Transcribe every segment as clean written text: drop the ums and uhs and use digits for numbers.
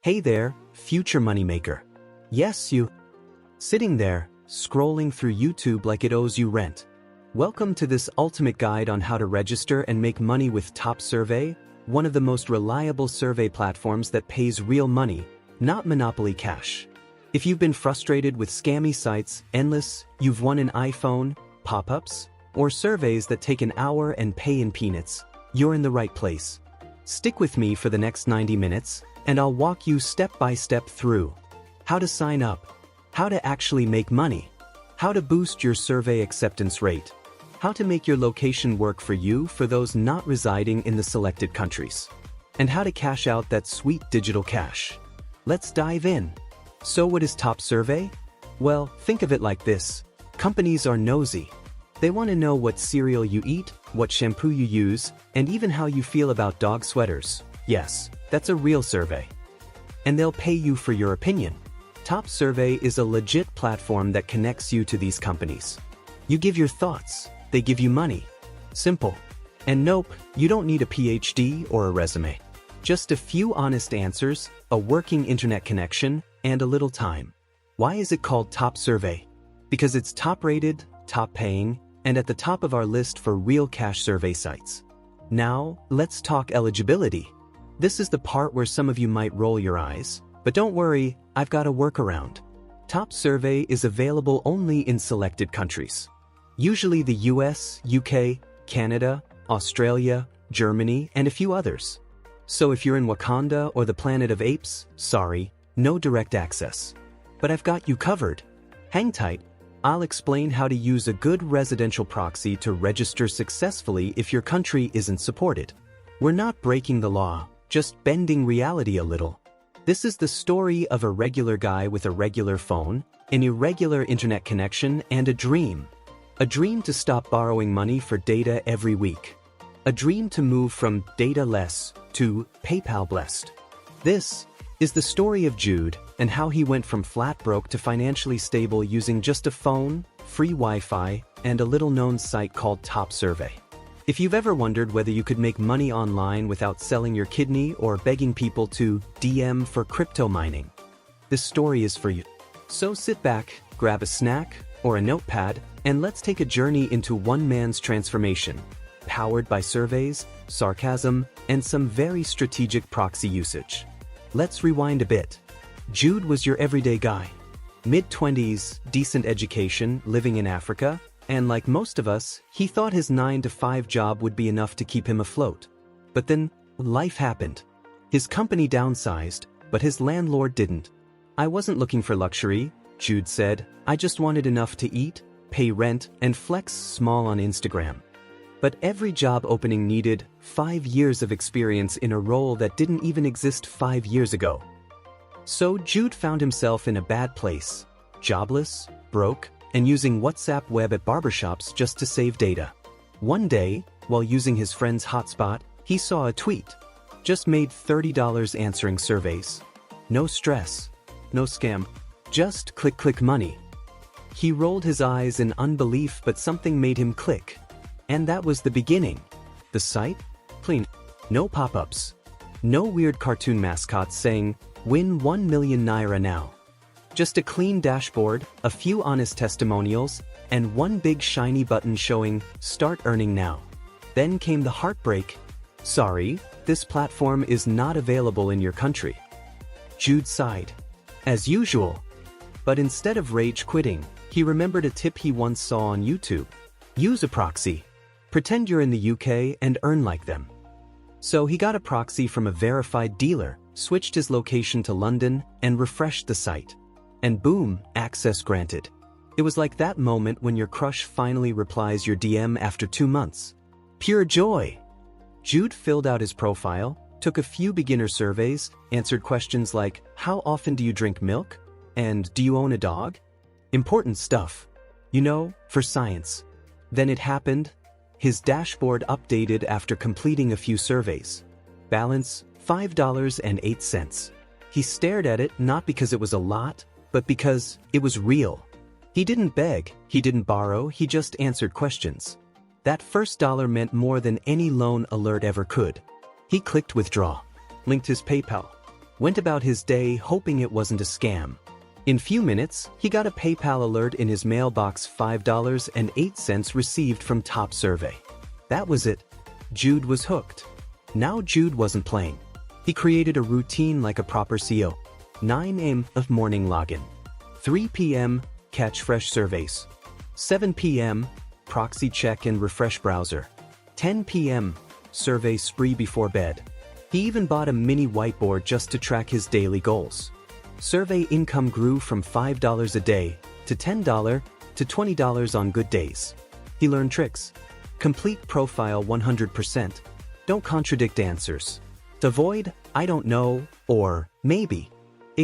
Hey there, future moneymaker. Yes, you. Sitting there, scrolling through YouTube like it owes you rent. Welcome to this ultimate guide on how to register and make money with Topsurvey, one of the most reliable survey platforms that pays real money, not monopoly cash. If you've been frustrated with scammy sites, you've won an iPhone, pop-ups, or surveys that take an hour and pay in peanuts, you're in the right place. Stick with me for the next 90 minutes, and I'll walk you step by step through how to sign up, how to actually make money, how to boost your survey acceptance rate, how to make your location work for you for those not residing in the selected countries, and how to cash out that sweet digital cash. Let's dive in. So what is Topsurvey? Well, think of it like this. Companies are nosy. They want to know what cereal you eat, what shampoo you use, and even how you feel about dog sweaters. Yes, that's a real survey. And they'll pay you for your opinion. Topsurvey is a legit platform that connects you to these companies. You give your thoughts, they give you money. Simple. And nope, you don't need a PhD or a resume. Just a few honest answers, a working internet connection, and a little time. Why is it called Topsurvey? Because it's top-rated, top-paying, and at the top of our list for real cash survey sites. Now, let's talk eligibility. This is the part where some of you might roll your eyes, but don't worry, I've got a workaround. Topsurvey is available only in selected countries. Usually the US, UK, Canada, Australia, Germany, and a few others. So if you're in Wakanda or the Planet of Apes, sorry, no direct access. But I've got you covered. Hang tight. I'll explain how to use a good residential proxy to register successfully if your country isn't supported. We're not breaking the law, just bending reality a little. This is the story of a regular guy with a regular phone, an irregular internet connection, and a dream. A dream to stop borrowing money for data every week. A dream to move from data-less to PayPal-blessed. This is the story of Jude and how he went from flat broke to financially stable using just a phone, free Wi-Fi, and a little-known site called Topsurvey. If you've ever wondered whether you could make money online without selling your kidney or begging people to DM for crypto mining, this story is for you. So sit back, grab a snack or a notepad, and let's take a journey into one man's transformation, powered by surveys, sarcasm, and some very strategic proxy usage. Let's rewind a bit. Jude was your everyday guy. Mid-20s, decent education, living in Africa, and like most of us, he thought his 9-to-5 job would be enough to keep him afloat. But then, life happened. His company downsized, but his landlord didn't. I wasn't looking for luxury, Jude said. I just wanted enough to eat, pay rent, and flex small on Instagram. But every job opening needed 5 years of experience in a role that didn't even exist 5 years ago. So Jude found himself in a bad place, jobless, broke, and using WhatsApp web at barbershops just to save data. One day, while using his friend's hotspot, he saw a tweet. Just made $30 answering surveys. No stress, no scam, just click money. He rolled his eyes in unbelief, but something made him click. And that was the beginning. The site? Clean. No pop-ups. No weird cartoon mascots saying, "Win 1 million naira now." Just a clean dashboard, a few honest testimonials, and one big shiny button showing, "Start earning now." Then came the heartbreak. Sorry, this platform is not available in your country. Jude sighed. As usual. But instead of rage quitting, he remembered a tip he once saw on YouTube. Use a proxy. Pretend you're in the UK and earn like them. So he got a proxy from a verified dealer, switched his location to London, and refreshed the site. And boom, access granted. It was like that moment when your crush finally replies your DM after 2 months. Pure joy. Jude filled out his profile, took a few beginner surveys, answered questions like, "How often do you drink milk?" and "Do you own a dog?" Important stuff. You know, for science. Then it happened. His dashboard updated after completing a few surveys. Balance, $5.08. He stared at it not because it was a lot, but because it was real. He didn't beg, he didn't borrow, he just answered questions. That first dollar meant more than any loan alert ever could. He clicked withdraw, linked his PayPal, went about his day hoping it wasn't a scam. In few minutes, he got a PayPal alert in his mailbox, $5.08 received from Topsurvey. That was it. Jude was hooked. Now Jude wasn't playing. He created a routine like a proper CEO. 9 a.m. of morning login. 3 p.m. catch fresh surveys. 7 p.m. proxy check and refresh browser. 10 p.m. survey spree before bed. He even bought a mini whiteboard just to track his daily goals. Survey income grew from $5 a day to $10 to $20 on good days. He learned tricks. Complete profile 100%. Don't contradict answers. Avoid "I don't know" or "maybe."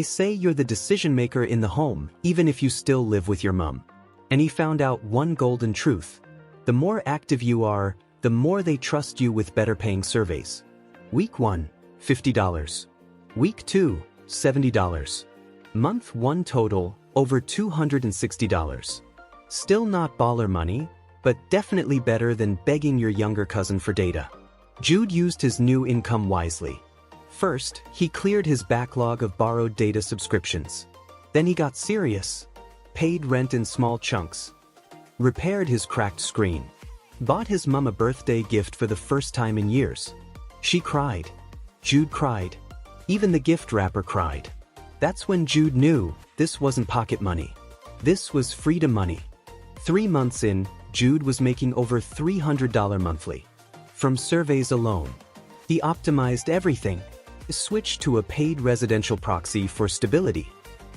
Say you're the decision maker in the home, even if you still live with your mom. And he found out one golden truth. The more active you are, the more they trust you with better paying surveys. Week 1, $50. Week 2, $70. Month 1 total, over $260. Still not baller money, but definitely better than begging your younger cousin for data. Jude used his new income wisely. First, he cleared his backlog of borrowed data subscriptions. Then he got serious. Paid rent in small chunks. Repaired his cracked screen. Bought his mom a birthday gift for the first time in years. She cried. Jude cried. Even the gift wrapper cried. That's when Jude knew this wasn't pocket money. This was freedom money. 3 months in, Jude was making over $300 monthly. From surveys alone. He optimized everything. Switched to a paid residential proxy for stability.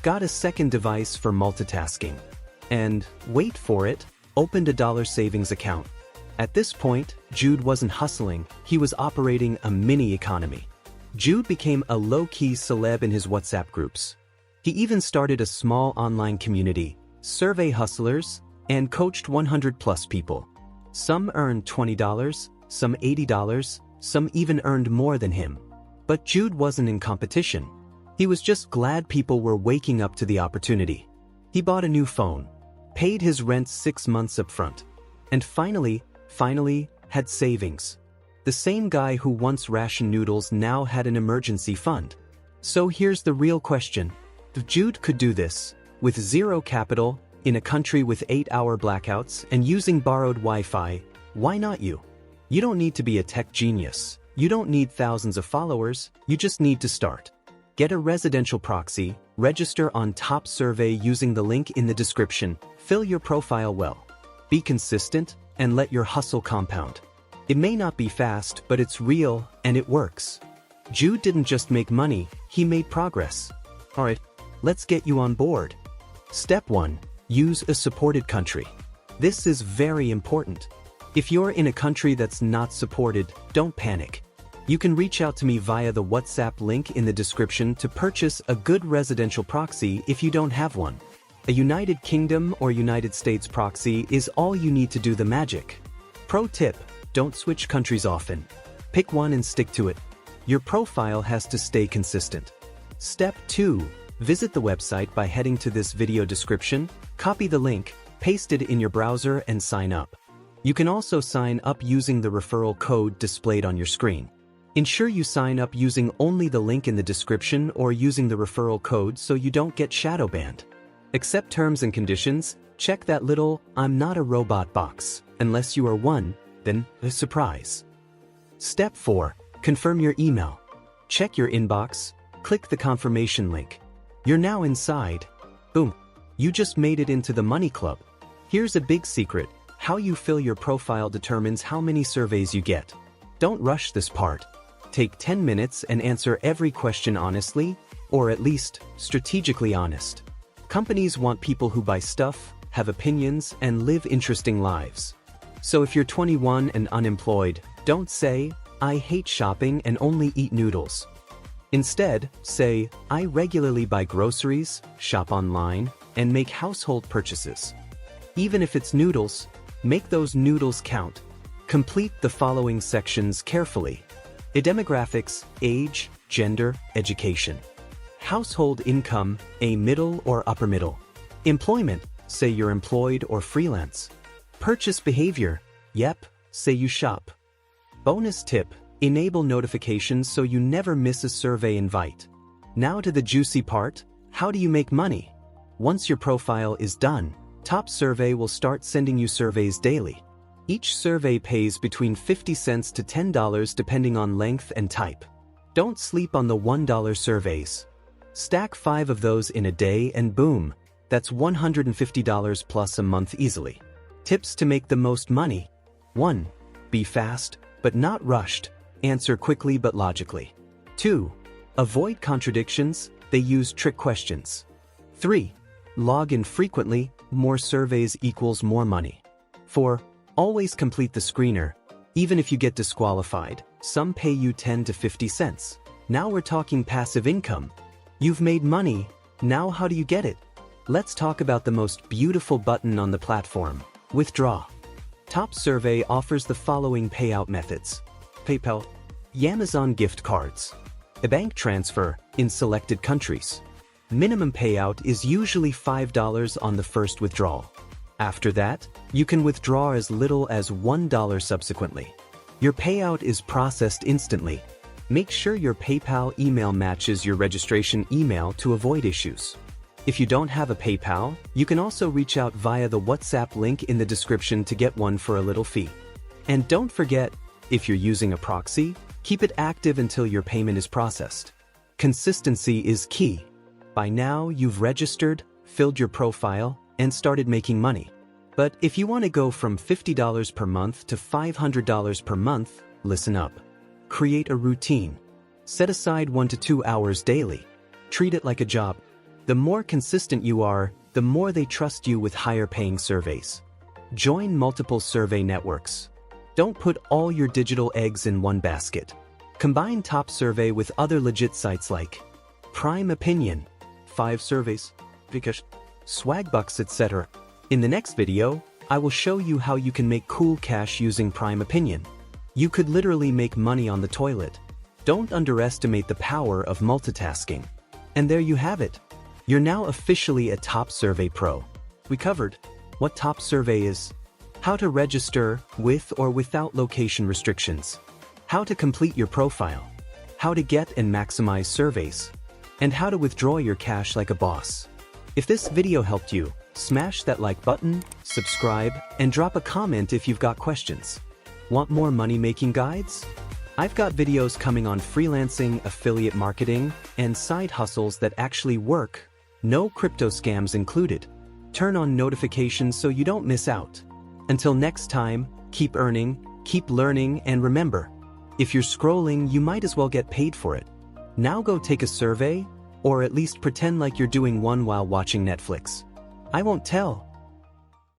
Got a second device for multitasking. And, wait for it, opened a dollar savings account. At this point, Jude wasn't hustling, he was operating a mini economy. Jude became a low-key celeb in his WhatsApp groups. He even started a small online community, Survey Hustlers, and coached 100+ people. Some earned $20, some $80, some even earned more than him. But Jude wasn't in competition. He was just glad people were waking up to the opportunity. He bought a new phone, paid his rent 6 months up front, and finally had savings. The same guy who once rationed noodles now had an emergency fund. So here's the real question. If Jude could do this, with zero capital, in a country with 8-hour blackouts and using borrowed Wi-Fi, why not you? You don't need to be a tech genius. You don't need thousands of followers, you just need to start. Get a residential proxy, register on Topsurvey using the link in the description, fill your profile well. Be consistent, and let your hustle compound. It may not be fast, but it's real, and it works. Jude didn't just make money, he made progress. Alright, let's get you on board. Step 1. Use a supported country. This is very important. If you're in a country that's not supported, don't panic. You can reach out to me via the WhatsApp link in the description to purchase a good residential proxy if you don't have one. A United Kingdom or United States proxy is all you need to do the magic. Pro tip, don't switch countries often. Pick one and stick to it. Your profile has to stay consistent. Step 2. Visit the website by heading to this video description, copy the link, paste it in your browser and sign up. You can also sign up using the referral code displayed on your screen. Ensure you sign up using only the link in the description or using the referral code so you don't get shadow banned. Accept terms and conditions, check that little "I'm not a robot" box. Unless you are one, then a surprise. Step 4. Confirm your email. Check your inbox, click the confirmation link. You're now inside. Boom. You just made it into the money club. Here's a big secret. How you fill your profile determines how many surveys you get. Don't rush this part. Take 10 minutes and answer every question honestly, or at least strategically honest. Companies want people who buy stuff, have opinions, and live interesting lives. So if you're 21 and unemployed, don't say, "I hate shopping and only eat noodles." Instead, say, "I regularly buy groceries, shop online, and make household purchases." Even if it's noodles, make those noodles count. Complete the following sections carefully. Demographics, age, gender, education. Household income, a middle or upper middle. Employment, say you're employed or freelance. Purchase behavior, yep, say you shop. Bonus tip, enable notifications so you never miss a survey invite. Now to the juicy part, how do you make money? Once your profile is done, Topsurvey will start sending you surveys daily. Each survey pays between 50 cents to $10 depending on length and type. Don't sleep on the $1 surveys. Stack 5 of those in a day and boom, that's $150 plus a month easily. Tips to make the most money. 1. Be fast, but not rushed. Answer quickly but logically. 2. Avoid contradictions, they use trick questions. 3. Log in frequently, more surveys equals more money. 4. Always complete the screener. Even if you get disqualified, some pay you 10 to 50 cents. Now we're talking passive income. You've made money, now how do you get it? Let's talk about the most beautiful button on the platform, withdraw. Topsurvey offers the following payout methods: PayPal, Amazon gift cards, a bank transfer in selected countries. Minimum payout is usually $5 on the first withdrawal. After that, you can withdraw as little as $1 subsequently. Your payout is processed instantly. Make sure your PayPal email matches your registration email to avoid issues. If you don't have a PayPal, you can also reach out via the WhatsApp link in the description to get one for a little fee. And don't forget, if you're using a proxy, keep it active until your payment is processed. Consistency is key. By now, you've registered, filled your profile, and started making money. But if you want to go from $50 per month to $500 per month, listen up. Create a routine. Set aside 1 to 2 hours daily. Treat it like a job. The more consistent you are, the more they trust you with higher paying surveys. Join multiple survey networks. Don't put all your digital eggs in one basket. Combine Topsurvey with other legit sites like Prime Opinion, 5 surveys, because Swagbucks, etc. In the next video, I will show you how you can make cool cash using Prime Opinion. You could literally make money on the toilet. Don't underestimate the power of multitasking. And there you have it. You're now officially a Topsurvey pro. We covered what Topsurvey is, how to register with or without location restrictions, how to complete your profile, how to get and maximize surveys, and how to withdraw your cash like a boss. If this video helped you, smash that like button, subscribe, and drop a comment if you've got questions. Want more money-making guides? I've got videos coming on freelancing, affiliate marketing, and side hustles that actually work. No crypto scams included. Turn on notifications so you don't miss out. Until next time, keep earning, keep learning, and remember, if you're scrolling, you might as well get paid for it. Now go take a survey, or at least pretend like you're doing one while watching Netflix. I won't tell.